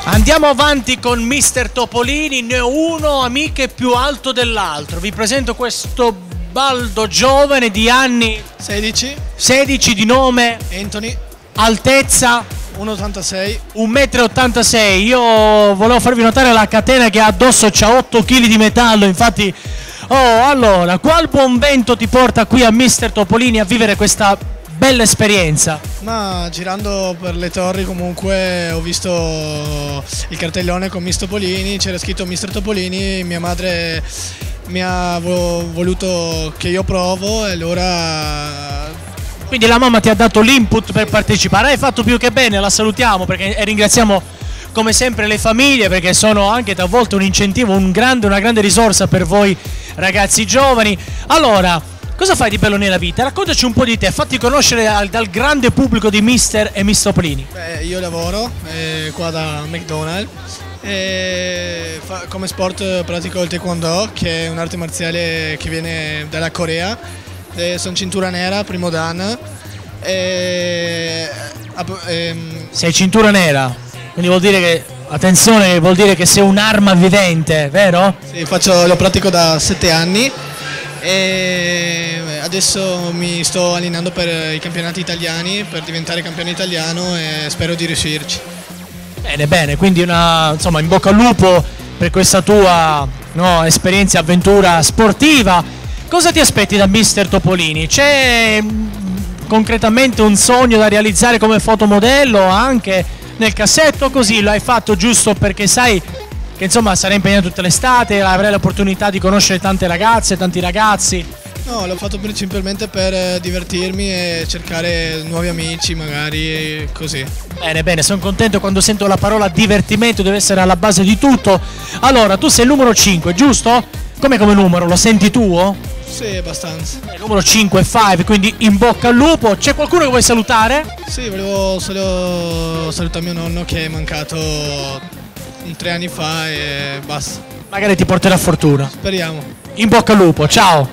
Andiamo avanti con Mister Topolini, ne ho uno amiche più alto dell'altro. Vi presento questo baldo giovane di anni 16 di nome Anthony, altezza 1,86 1,86 m. Io volevo farvi notare la catena che ha addosso, c'ha 8 kg di metallo, infatti. Allora, qual buon vento ti porta qui a Mister Topolini a vivere questa bella esperienza? Ma girando per le torri comunque ho visto il cartellone con Mister Topolini, c'era scritto Mister Topolini, mia madre mi ha voluto che io provo e allora... Quindi la mamma ti ha dato l'input per partecipare, hai fatto più che bene, la salutiamo e ringraziamo come sempre le famiglie perché sono anche talvolta un incentivo, una grande risorsa per voi ragazzi giovani. Allora, cosa fai di bello nella vita? Raccontaci un po' di te, fatti conoscere dal grande pubblico di Mister e Miss Topolini. Io lavoro qua da McDonald's e come sport pratico il Taekwondo, che è un'arte marziale che viene dalla Corea. Sono cintura nera, primo dan. Sei cintura nera, quindi vuol dire che, attenzione, vuol dire che sei un'arma vivente, vero? Sì, lo pratico da 7 anni e adesso mi sto allenando per i campionati italiani, per diventare campione italiano e spero di riuscirci. Bene, bene, quindi insomma, in bocca al lupo per questa tua esperienza e avventura sportiva. Cosa ti aspetti da Mister Topolini? C'è concretamente un sogno da realizzare come fotomodello anche nel cassetto, così lo hai fatto giusto perché sai che insomma sarai impegnato tutta l'estate, avrai l'opportunità di conoscere tante ragazze, tanti ragazzi? No, l'ho fatto principalmente per divertirmi e cercare nuovi amici, magari così. Bene, bene, sono contento quando sento la parola divertimento, deve essere alla base di tutto. Allora, tu sei il numero 5, giusto? Come numero? Lo senti tuo? Sì, abbastanza. Il numero 5 e 5, quindi in bocca al lupo. C'è qualcuno che vuoi salutare? Sì, volevo solo salutare mio nonno che è mancato 3 anni fa e basta. Magari ti porterà fortuna. Speriamo. In bocca al lupo, ciao!